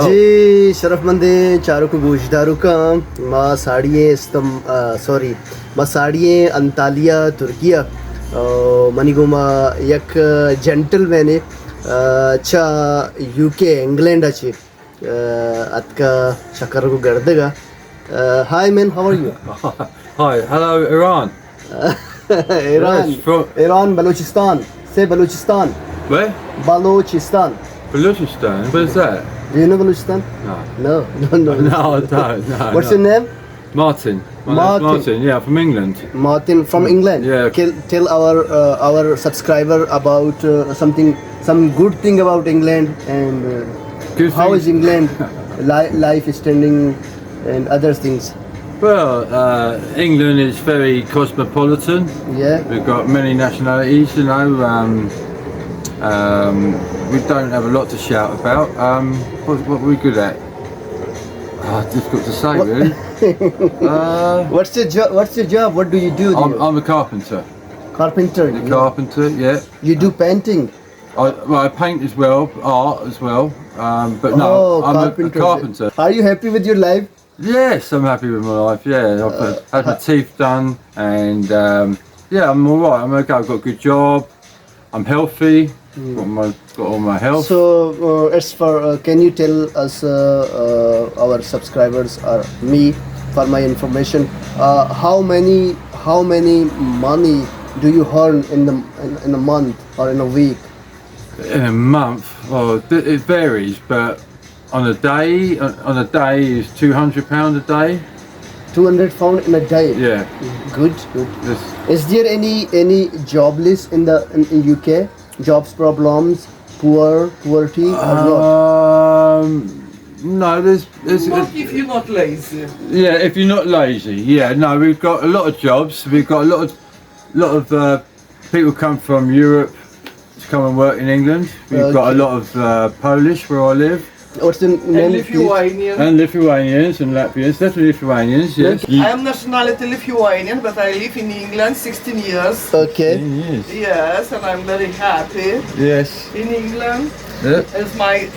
जी शरफमंदी चारों को गोशदारू का माँ साड़िये सॉरी माँ साड़िये अंतालिया तुर्किया मनीगुमा यक जेंटलमैन चा यूके इंग्लैंड अच्छी अतका शक्कर को गर्देगा hi man how are you Hi, hello Iran. Iran Balochistan say Balochistan Where? Balochistan. Balochicomedy. Where's that? Do you know Balochistan? No. No. No, I don't. No. What's no. your name? Martin. My name's Martin. Yeah, from England. Martin from England. Yeah. Tell our subscriber about some good thing about England and Good how thing. is England life standing and other things. Well, England is very cosmopolitan. Yeah. We've got many nationalities, you know. We don't have a lot to shout about. What are we good at? Difficult to say, really. What's your job? What do you do? I'm a carpenter. Carpenter. Carpenter, yeah. You do painting. I paint as well, art as well. But no, I'm a carpenter. Are you happy with your life? Yes, I'm happy with my life. Yeah, I've had my teeth done, and yeah, I'm all right. I'm okay. I've got a good job. I'm healthy. Got all my health. So, as for can you tell us our subscribers or me for my information, how many money do you earn in a month or in a week? In a month, well, it varies, but on a day is £200 a day. £200 in a day. Yeah. Good. Yes. Is there any jobless in UK? Jobs problems, poverty, or not? No, there's Not if you're not lazy. yeah, if you're not lazy. Yeah, no, we've got a lot of jobs. We've got a lot of people come from Europe to come and work in England. We've got a lot of Polish where I live. What's the name? And Lithuanian. And Lithuanians and Latvians, definitely Lithuanians, yes. I am nationality Lithuanian, but I live in England 16 years. Okay. Yes. Yes, and I'm very happy Yes. in England. Yeah. It's my